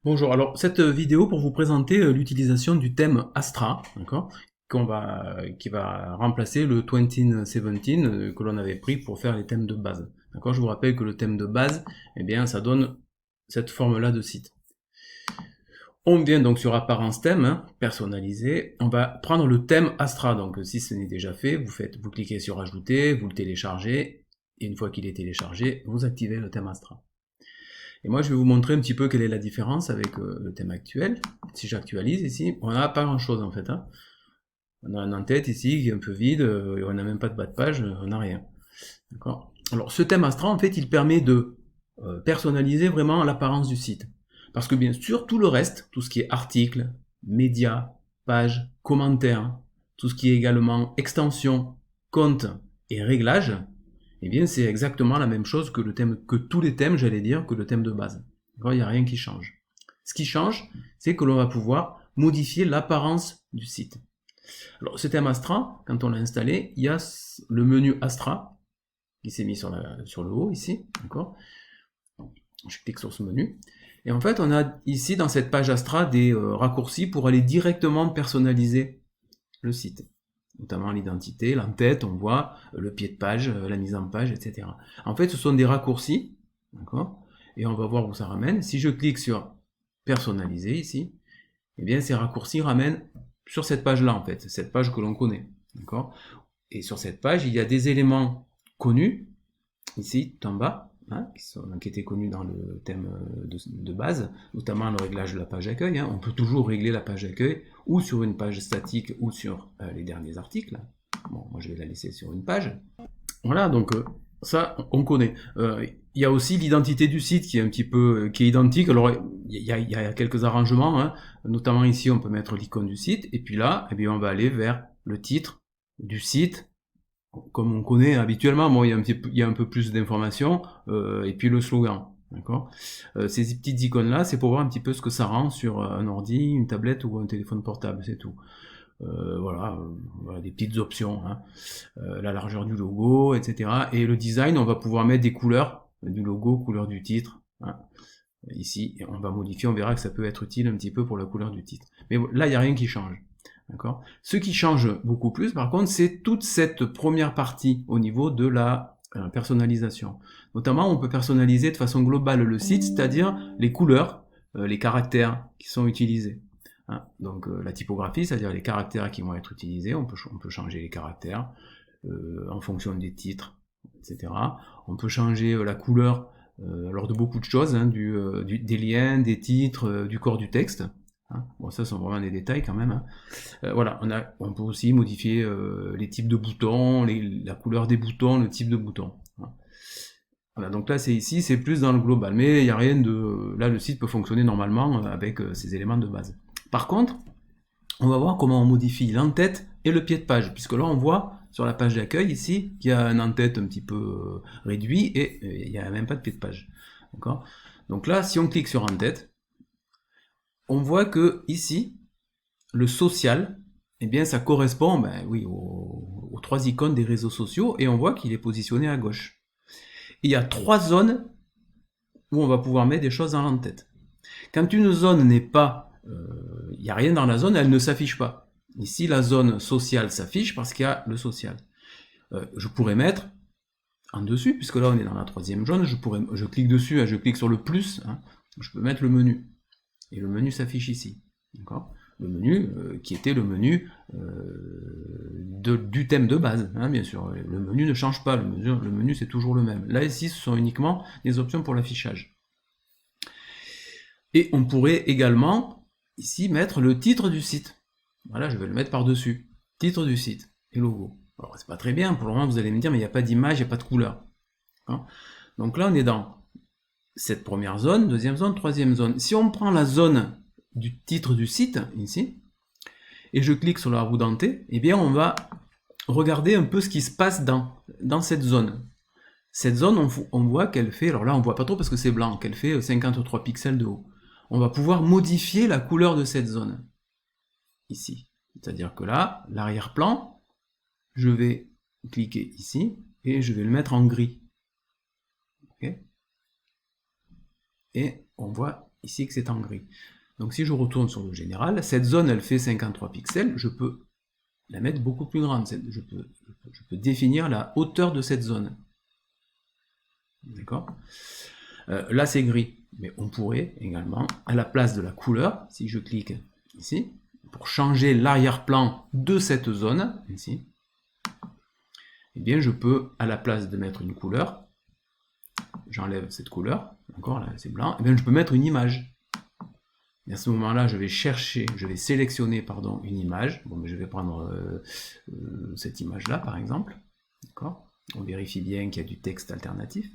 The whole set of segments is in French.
Bonjour, alors cette vidéo pour vous présenter l'utilisation du thème Astra, d'accord, qui va remplacer le 2017 que l'on avait pris pour faire les thèmes de base. D'accord, je vous rappelle que le thème de base, eh bien, ça donne cette forme-là de site. On vient donc sur apparence thème, hein, personnalisé. On va prendre le thème Astra. Donc si ce n'est déjà fait, vous cliquez sur ajouter, vous le téléchargez, et une fois qu'il est téléchargé, vous activez le thème Astra. Et moi, je vais vous montrer un petit peu quelle est la différence avec le thème actuel. Si j'actualise ici, on n'a pas grand-chose en fait. Hein. On a un en-tête ici qui est un peu vide, et on n'a même pas de bas de page, on n'a rien. D'accord. Alors, ce thème Astra, en fait, il permet de personnaliser vraiment l'apparence du site. Parce que bien sûr, tout le reste, tout ce qui est articles, médias, pages, commentaires, tout ce qui est également extension, compte et réglages, eh bien c'est exactement la même chose que le thème, que tous les thèmes, j'allais dire, que le thème de base. Il n'y a rien qui change. Ce qui change, c'est que l'on va pouvoir modifier l'apparence du site. Alors ce thème Astra, quand on l'a installé, il y a le menu Astra qui s'est mis sur le haut ici, d'accord. Je clique sur ce menu. Et en fait, on a ici dans cette page Astra des raccourcis pour aller directement personnaliser le site. Notamment l'identité, l'entête, on voit le pied de page, la mise en page, etc. En fait, ce sont des raccourcis, d'accord. Et on va voir où ça ramène. Si je clique sur personnaliser ici, eh bien ces raccourcis ramènent sur cette page-là, en fait, cette page que l'on connaît, d'accord. Et sur cette page, il y a des éléments connus, ici, tout en bas, hein, qui étaient connus dans le thème de base, notamment le réglage de la page d'accueil. Hein. On peut toujours régler la page d'accueil ou sur une page statique ou sur les derniers articles. Bon, moi je vais la laisser sur une page. Voilà, donc ça, on connaît. Il y a aussi l'identité du site qui est un petit peu, qui est identique. Alors, il y a quelques arrangements, hein. Notamment ici, on peut mettre l'icône du site, et puis là, eh bien, on va aller vers le titre du site, comme on connaît habituellement. Bon, il y a un peu plus d'informations, et puis le slogan. D'accord. Ces petites icônes là, c'est pour voir un petit peu ce que ça rend sur un ordi, une tablette ou un téléphone portable, c'est tout. Voilà, des petites options, hein. La largeur du logo, etc. Et le design, on va pouvoir mettre des couleurs du logo, couleur du titre, hein. Ici, on va modifier, on verra que ça peut être utile un petit peu pour la couleur du titre. Mais là, il n'y a rien qui change. D'accord. Ce qui change beaucoup plus, par contre, c'est toute cette première partie au niveau de la personnalisation. Notamment, on peut personnaliser de façon globale le site, c'est-à-dire les couleurs, les caractères qui sont utilisés. Hein. Donc la typographie, c'est-à-dire les caractères qui vont être utilisés, on peut changer les caractères en fonction des titres, etc. On peut changer la couleur lors de beaucoup de choses, hein, des liens, des titres, du corps du texte. Hein. Bon, ça sont vraiment des détails quand même. Hein. Voilà, on peut aussi modifier les types de boutons, la couleur des boutons, le type de bouton. Hein. Voilà, donc là c'est plus dans le global, mais il n'y a rien de... Là le site peut fonctionner normalement avec ces éléments de base. Par contre, on va voir comment on modifie l'entête et le pied de page, puisque là on voit sur la page d'accueil ici qu'il y a un en-tête un petit peu réduit et il n'y a même pas de pied de page. D'accord. Donc là, si on clique sur en-tête, on voit que ici, le social, eh bien ça correspond oui, aux trois icônes des réseaux sociaux et on voit qu'il est positionné à gauche. Et il y a trois zones où on va pouvoir mettre des choses dans l'entête. Quand une zone n'est pas... il n'y a rien dans la zone, elle ne s'affiche pas. Ici, la zone sociale s'affiche parce qu'il y a le social. Je pourrais mettre en dessus, puisque là on est dans la troisième zone, je clique dessus, hein, je clique sur le plus, hein, je peux mettre le menu. Et le menu s'affiche ici. D'accord. Le menu qui était le menu du thème de base, hein, bien sûr. Le menu ne change pas, le menu c'est toujours le même. Là ici, ce sont uniquement des options pour l'affichage. Et on pourrait également ici mettre le titre du site. Voilà, je vais le mettre par-dessus. Titre du site et logo. Alors c'est pas très bien, pour le moment vous allez me dire, mais il n'y a pas d'image, il n'y a pas de couleur. Hein. Donc là on est dans cette première zone, deuxième zone, troisième zone. Si on prend la zone du titre du site, ici, et je clique sur la roue dentée, eh bien on va regarder un peu ce qui se passe dans cette zone. Cette zone, on voit qu'elle fait, alors là on voit pas trop parce que c'est blanc, qu'elle fait 53 pixels de haut. On va pouvoir modifier la couleur de cette zone, ici. C'est-à-dire que là, l'arrière-plan, je vais cliquer ici, et je vais le mettre en gris. Okay. Et on voit ici que c'est en gris. Donc si je retourne sur le général, cette zone elle fait 53 pixels, je peux la mettre beaucoup plus grande, je peux définir la hauteur de cette zone. D'accord? Là c'est gris, mais on pourrait également, à la place de la couleur, si je clique ici, pour changer l'arrière-plan de cette zone, ici, eh bien je peux, à la place de mettre une couleur, j'enlève cette couleur, d'accord, là c'est blanc, eh bien je peux mettre une image. Et à ce moment-là, je vais sélectionner, pardon, une image. Bon, mais je vais prendre cette image-là, par exemple. D'accord? On vérifie bien qu'il y a du texte alternatif.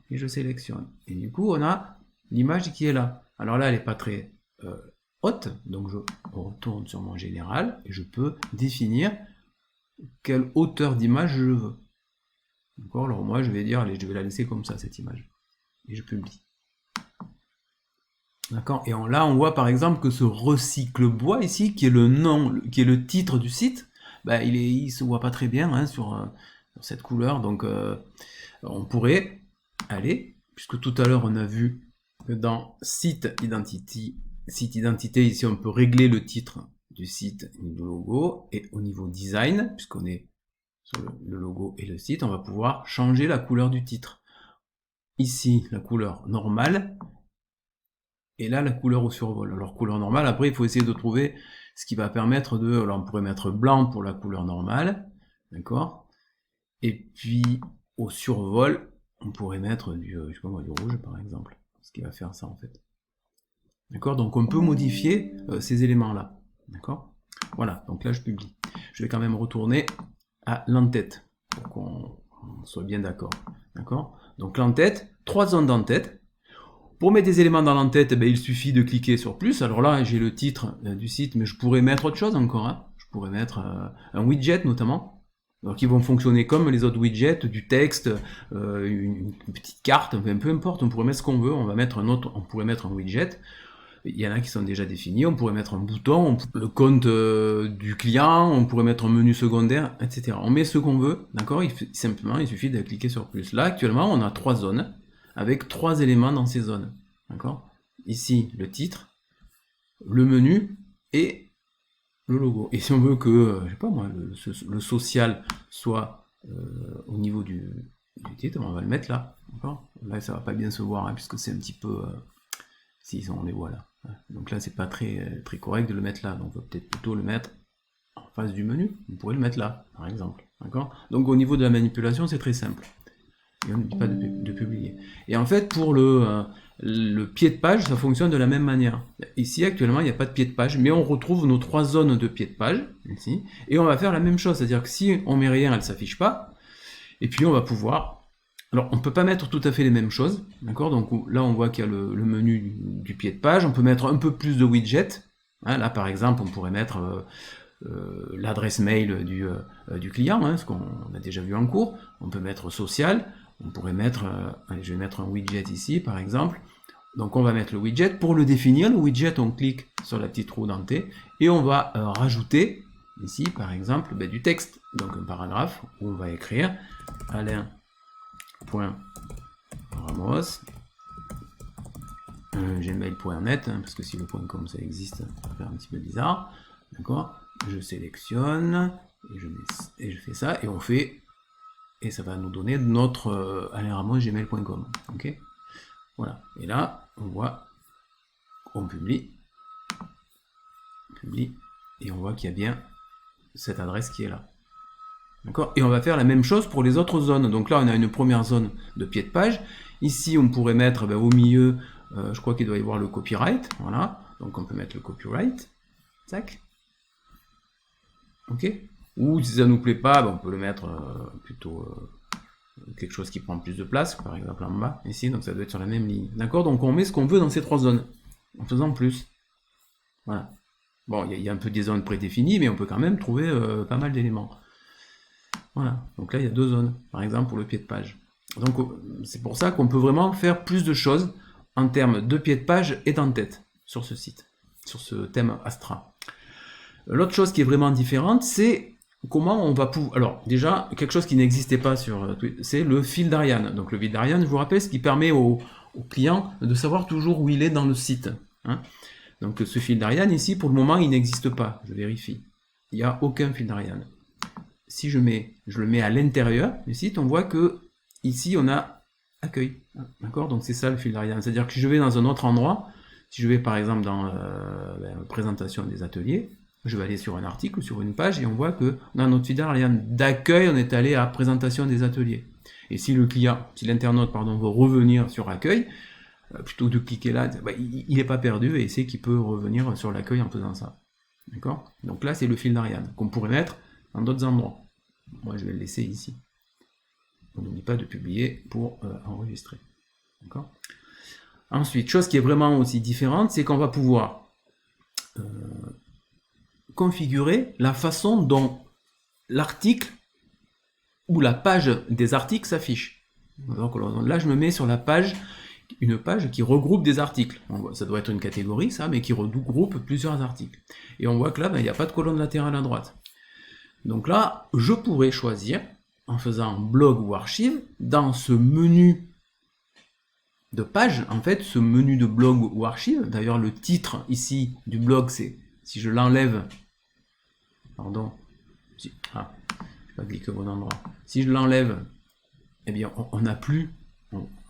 Et je sélectionne. Et du coup, on a l'image qui est là. Alors là, elle n'est pas très haute. Donc, je retourne sur mon général et je peux définir quelle hauteur d'image je veux. D'accord? Alors moi, je vais dire, allez, je vais la laisser comme ça, cette image. Et je publie. D'accord. Et là, on voit par exemple que ce recycle bois ici, qui est le nom, qui est le titre du site, bah, il se voit pas très bien hein, sur cette couleur. Donc, on pourrait aller, puisque tout à l'heure on a vu que dans site identité, ici on peut régler le titre du site au niveau logo, et au niveau design, puisqu'on est sur le logo et le site, on va pouvoir changer la couleur du titre. Ici, la couleur normale. Et là, la couleur au survol. Alors, couleur normale, après, il faut essayer de trouver ce qui va permettre de... Alors, on pourrait mettre blanc pour la couleur normale, d'accord? Et puis, au survol, on pourrait mettre du rouge, par exemple. Ce qui va faire ça, en fait. D'accord? Donc, on peut modifier ces éléments-là. D'accord? Voilà, donc là, je publie. Je vais quand même retourner à l'entête, pour qu'on soit bien d'accord. D'accord? Donc, l'entête, 3 zones d'entête. Pour mettre des éléments dans l'entête, il suffit de cliquer sur plus. Alors là, j'ai le titre du site, mais je pourrais mettre autre chose encore. Hein. Je pourrais mettre un widget notamment, alors, qui vont fonctionner comme les autres widgets, du texte, une petite carte, enfin, peu importe. On pourrait mettre ce qu'on veut. On pourrait mettre un widget. Il y en a qui sont déjà définis. On pourrait mettre un bouton, le compte du client. On pourrait mettre un menu secondaire, etc. On met ce qu'on veut, d'accord. Simplement, il suffit de cliquer sur plus. Là, actuellement, on a 3 zones, avec 3 éléments dans ces zones. D'accord? Ici, le titre, le menu et le logo. Et si on veut que, je sais pas moi, le social soit au niveau du titre, on va le mettre là. D'accord? Là, ça va pas bien se voir, hein, puisque c'est un petit peu... si on les voit là. Donc là, c'est pas très correct de le mettre là. Donc on va peut-être plutôt le mettre en face du menu. On pourrait le mettre là, par exemple. D'accord? Donc au niveau de la manipulation, c'est très simple. Et on ne dit pas de publier. Et en fait, pour le pied de page, ça fonctionne de la même manière. Ici, actuellement, il n'y a pas de pied de page, mais on retrouve nos 3 zones de pied de page, ici, et on va faire la même chose, c'est-à-dire que si on met rien, elle ne s'affiche pas, et puis on va pouvoir... Alors, on ne peut pas mettre tout à fait les mêmes choses, d'accord? Donc là, on voit qu'il y a le menu du pied de page, on peut mettre un peu plus de widgets, hein, là, par exemple, on pourrait mettre... l'adresse mail du client, hein, ce qu'on a déjà vu en cours, on peut mettre social, on pourrait mettre, allez, je vais mettre un widget ici par exemple, donc on va mettre le widget, pour le définir, le widget on clique sur la petite roue dentée, et on va rajouter ici par exemple du texte, donc un paragraphe où on va écrire alain.ramos gmail.net, hein, parce que si le .com ça existe, ça va faire un petit peu bizarre, d'accord? Je sélectionne et je fais ça et on fait, et ça va nous donner notre alainramos@gmail.com. Ok, voilà. Et là, on voit, on publie, et on voit qu'il y a bien cette adresse qui est là. D'accord? Et on va faire la même chose pour les autres zones. Donc là, on a une première zone de pied de page. Ici, on pourrait mettre au milieu, je crois qu'il doit y avoir le copyright. Voilà. Donc on peut mettre le copyright. Tac. Ok? Ou si ça nous plaît pas, on peut le mettre plutôt quelque chose qui prend plus de place, par exemple en bas, ici, donc ça doit être sur la même ligne. D'accord? Donc on met ce qu'on veut dans ces 3 zones, en faisant plus. Voilà. Bon, il y a un peu des zones prédéfinies, mais on peut quand même trouver pas mal d'éléments. Voilà. Donc là, il y a 2 zones, par exemple, pour le pied de page. Donc c'est pour ça qu'on peut vraiment faire plus de choses en termes de pied de page et d'entête sur ce site, sur ce thème Astra. L'autre chose qui est vraiment différente, c'est comment on va pouvoir... Alors, déjà, quelque chose qui n'existait pas sur Twitter, c'est le fil d'Ariane. Donc, le fil d'Ariane, je vous rappelle, ce qui permet aux au client de savoir toujours où il est dans le site. Hein. Donc ce fil d'Ariane ici, pour le moment, il n'existe pas. Je vérifie. Il n'y a aucun fil d'Ariane. Si je le mets à l'intérieur du site, on voit que ici on a accueil. D'accord? Donc c'est ça le fil d'Ariane. C'est-à-dire que si je vais dans un autre endroit, si je vais par exemple dans la présentation des ateliers, je vais aller sur un article ou sur une page et on voit que dans notre fil d'Ariane d'accueil, on est allé à présentation des ateliers. Et si le client, si l'internaute pardon, veut revenir sur accueil, plutôt que de cliquer là, il n'est pas perdu et il sait qu'il peut revenir sur l'accueil en faisant ça. D'accord? Donc là, c'est le fil d'Ariane qu'on pourrait mettre dans d'autres endroits. Moi, je vais le laisser ici. On n'oublie pas de publier pour enregistrer. D'accord? Ensuite, chose qui est vraiment aussi différente, c'est qu'on va pouvoir configurer la façon dont l'article ou la page des articles s'affiche. Donc là, je me mets sur la page, une page qui regroupe des articles. Ça doit être une catégorie, ça, mais qui regroupe plusieurs articles. Et on voit que là, il n'y a pas de colonne latérale à droite. Donc là, je pourrais choisir, en faisant blog ou archive, dans ce menu de page, en fait, ce menu de blog ou archive, d'ailleurs le titre ici du blog, c'est, si je l'enlève, pardon, je n'ai pas cliqué au bon endroit, si je l'enlève, eh bien, on n'a plus,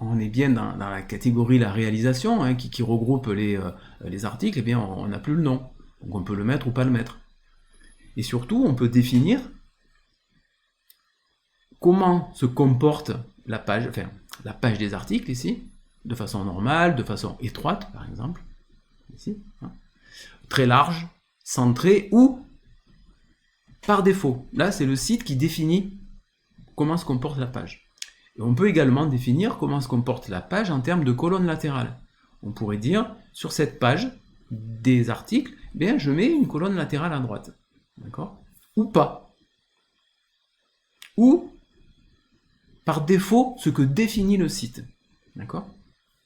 on est bien dans la catégorie la réalisation, hein, qui regroupe les articles, eh bien, on n'a plus le nom. Donc on peut le mettre ou pas le mettre. Et surtout, on peut définir comment se comporte la page, enfin, la page des articles ici, de façon normale, de façon étroite, par exemple, ici, hein, très large, centré, ou par défaut. Là, c'est le site qui définit comment se comporte la page. Et on peut également définir comment se comporte la page en termes de colonne latérale. On pourrait dire, sur cette page des articles, eh bien, je mets une colonne latérale à droite. D'accord? Ou pas. Ou, par défaut, ce que définit le site. D'accord?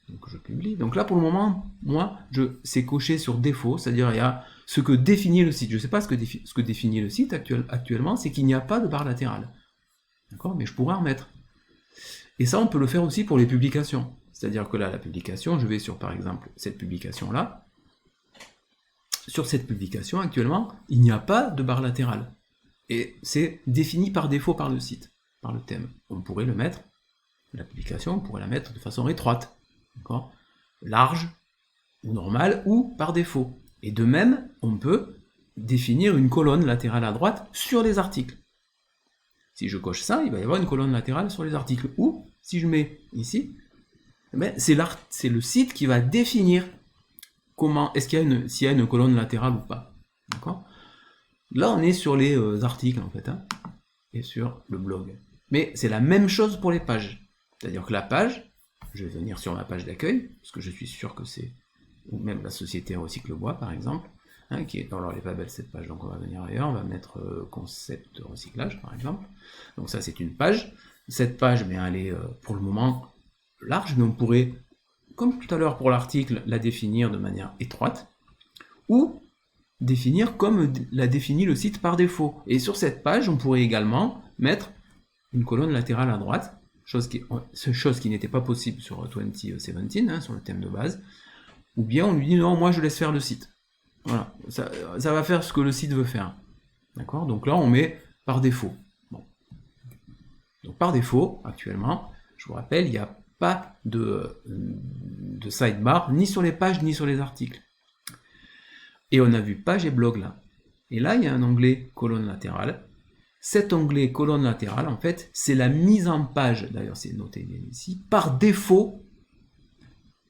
Donc je publie. Donc là, pour le moment, moi, c'est coché sur défaut, c'est-à-dire il y a ce que définit le site. Je ne sais pas ce que définit le site actuellement, c'est qu'il n'y a pas de barre latérale. D'accord? Mais je pourrais en mettre. Et ça, on peut le faire aussi pour les publications. C'est-à-dire que là, la publication, je vais sur, par exemple, cette publication-là. Sur cette publication, actuellement, il n'y a pas de barre latérale. Et c'est défini par défaut par le site, par le thème. On pourrait le mettre, la publication, on pourrait la mettre de façon étroite. D'accord? Large, ou normale, ou par défaut. Et de même, on peut définir une colonne latérale à droite sur les articles. Si je coche ça, il va y avoir une colonne latérale sur les articles. Ou, si je mets ici, c'est le site qui va définir comment, s'il y a une colonne latérale ou pas. D'accord? Là, on est sur les articles, en fait, hein, et sur le blog. Mais c'est la même chose pour les pages. C'est-à-dire que la page, je vais venir sur ma page d'accueil, parce que je suis sûr que c'est, ou même la société Recycle Bois, par exemple, hein, qui est, alors elle n'est pas belle cette page, donc on va venir ailleurs, on va mettre concept recyclage, par exemple. Donc ça, c'est une page. Cette page, mais elle est pour le moment large, mais on pourrait, comme tout à l'heure pour l'article, la définir de manière étroite, ou définir comme l'a défini le site par défaut. Et sur cette page, on pourrait également mettre une colonne latérale à droite, chose qui n'était pas possible sur 2017, hein, sur le thème de base, ou bien on lui dit non, moi je laisse faire le site. Voilà, ça va faire ce que le site veut faire. D'accord? Donc là, on met par défaut. Bon. Donc par défaut, actuellement, je vous rappelle, il n'y a pas de sidebar, ni sur les pages, ni sur les articles. Et on a vu page et blog là. Et là, il y a un onglet colonne latérale. Cet onglet colonne latérale, en fait, c'est la mise en page, d'ailleurs c'est noté bien ici, par défaut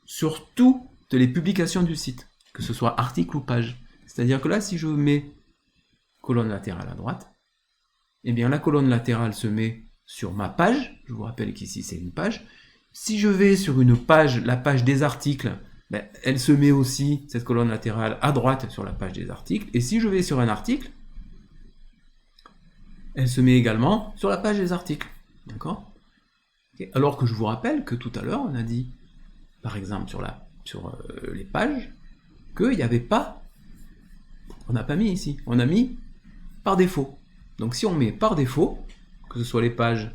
sur toutes les publications du site, que ce soit article ou page. C'est-à-dire que là, si je mets colonne latérale à droite, eh bien la colonne latérale se met sur ma page. Je vous rappelle qu'ici c'est une page. Si je vais sur une page, la page des articles, ben, elle se met aussi, cette colonne latérale, à droite sur la page des articles. Et si je vais sur un article, elle se met également sur la page des articles. D'accord? Okay. Alors que je vous rappelle que tout à l'heure, on a dit, par exemple, sur les pages, qu'il n'y avait pas, on n'a pas mis ici, on a mis par défaut. Donc si on met par défaut, que ce soit les pages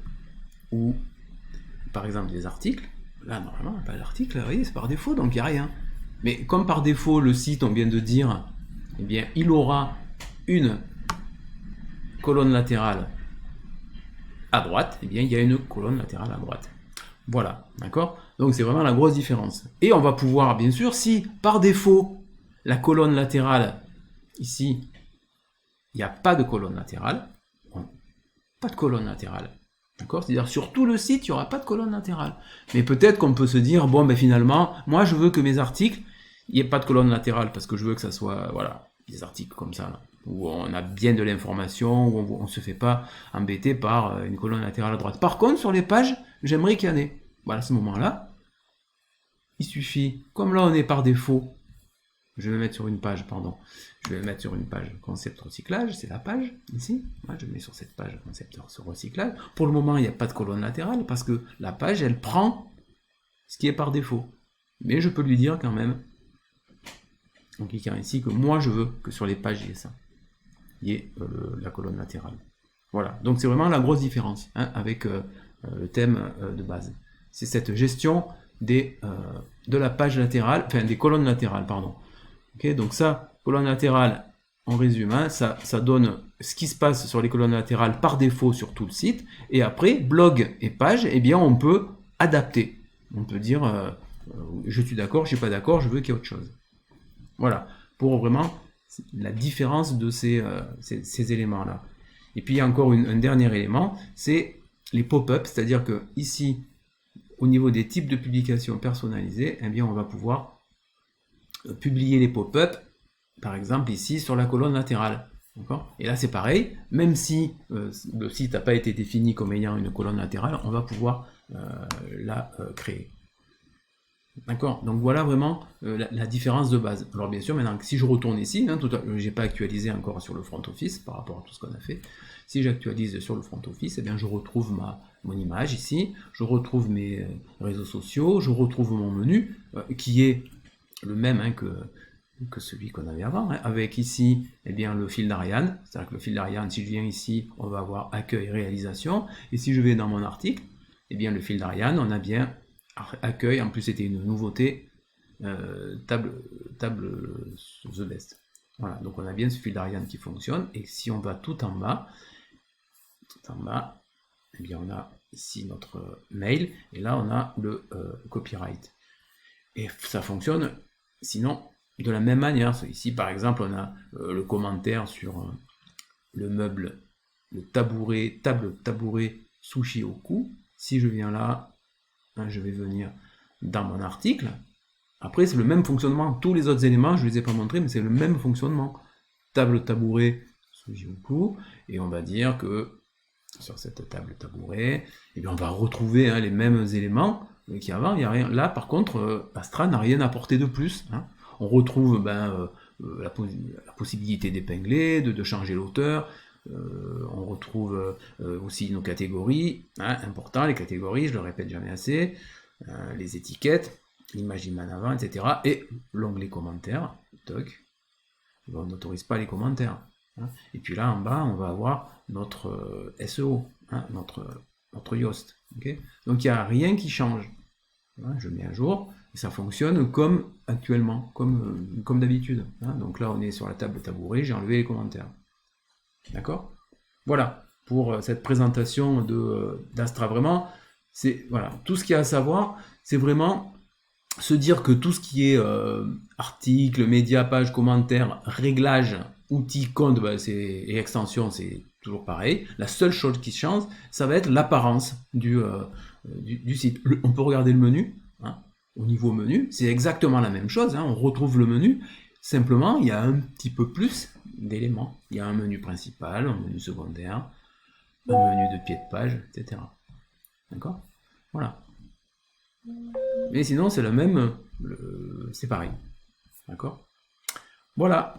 ou par exemple des articles, là, normalement, pas d'article, vous voyez, c'est par défaut, donc il n'y a rien. Mais comme par défaut, le site, on vient de dire, eh bien, il aura une colonne latérale à droite, eh bien, il y a une colonne latérale à droite. Voilà, d'accord? Donc c'est vraiment la grosse différence. Et on va pouvoir, bien sûr, si par défaut, la colonne latérale, ici, il n'y a pas de colonne latérale, pas de colonne latérale, d'accord? C'est-à-dire sur tout le site, il n'y aura pas de colonne latérale. Mais peut-être qu'on peut se dire, bon, ben finalement, moi je veux que mes articles, il n'y ait pas de colonne latérale, parce que je veux que ça soit, voilà, des articles comme ça, là, où on a bien de l'information, où on ne se fait pas embêter par une colonne latérale à droite. Par contre, sur les pages, j'aimerais qu'il y en ait. Voilà, à ce moment-là, il suffit, comme là on est par défaut, je vais me mettre sur une page, pardon, je vais me mettre sur une page concept recyclage, c'est la page, ici, moi je mets sur cette page concept recyclage. Pour le moment, il n'y a pas de colonne latérale, parce que la page, elle prend ce qui est par défaut. Mais je peux lui dire quand même, en cliquant ici, que moi je veux que sur les pages, il y ait ça, il y ait la colonne latérale. Voilà, donc c'est vraiment la grosse différence hein, avec le thème de base. C'est cette gestion de la page latérale, enfin des colonnes latérales, pardon. Okay, donc ça, colonne latérale, en résumé, hein, ça donne ce qui se passe sur les colonnes latérales par défaut sur tout le site. Et après, blog et page, eh bien, on peut adapter. On peut dire, je suis d'accord, je suis pas d'accord, je veux qu'il y ait autre chose. Voilà, pour vraiment la différence de ces éléments-là. Et puis il y a encore un dernier élément, c'est les pop-up, c'est-à-dire que ici, au niveau des types de publications personnalisées, eh bien on va pouvoir publier les pop-up, par exemple ici sur la colonne latérale. Et là c'est pareil, même si le site n'a pas été défini comme ayant une colonne latérale, on va pouvoir la créer. D'accord. Donc voilà vraiment la différence de base. Alors bien sûr, maintenant, si je retourne ici, hein, je n'ai pas actualisé encore sur le front office par rapport à tout ce qu'on a fait. Si j'actualise sur le front office, eh bien, je retrouve mon image ici, je retrouve mes réseaux sociaux, je retrouve mon menu, qui est le même hein, que celui qu'on avait avant, hein, avec ici eh bien, le fil d'Ariane. C'est-à-dire que le fil d'Ariane, si je viens ici, on va avoir accueil, réalisation. Et si je vais dans mon article, eh bien, le fil d'Ariane, on a bien accueil, en plus c'était une nouveauté, table The Best. Voilà, donc on a bien ce fil d'Ariane qui fonctionne, et si on va tout en bas, eh bien on a ici notre mail, et là on a le copyright. Et ça fonctionne, sinon, de la même manière. Ici par exemple on a le commentaire sur le meuble, le tabouret, tabouret sushi au cou. Si je viens là, je vais venir dans mon article. Après, c'est le même fonctionnement. Tous les autres éléments, je ne les ai pas montrés, mais c'est le même fonctionnement. Table tabouret, Sujiuku, et on va dire que sur cette table tabouret, eh bien, on va retrouver hein, les mêmes éléments qu'il y a avant. Il y a rien. Là, par contre, Astra n'a rien apporté de plus. Hein. On retrouve la possibilité d'épingler, de changer l'auteur. On retrouve aussi nos catégories, hein, important, les catégories, je le répète jamais assez, les étiquettes, l'image d'Iman avant, etc. Et l'onglet commentaires, toc, on n'autorise pas les commentaires. Hein. Et puis là en bas, on va avoir notre SEO, hein, notre Yoast. Okay, donc il n'y a rien qui change. Hein, je mets à jour, et ça fonctionne comme actuellement, comme d'habitude. Hein. Donc là on est sur la table tabouret, j'ai enlevé les commentaires. D'accord? Voilà, pour cette présentation d'Astra. Vraiment, c'est voilà, tout ce qu'il y a à savoir, c'est vraiment se dire que tout ce qui est article, média, page, commentaire, réglage, outils, compte et extension, c'est toujours pareil. La seule chose qui change, ça va être l'apparence du site. On peut regarder le menu, hein, au niveau menu, c'est exactement la même chose, hein, on retrouve le menu, simplement il y a un petit peu plus d'éléments. Il y a un menu principal, un menu secondaire, un menu de pied de page, etc. D'accord? Voilà. Mais sinon, c'est le même, c'est pareil. D'accord? Voilà.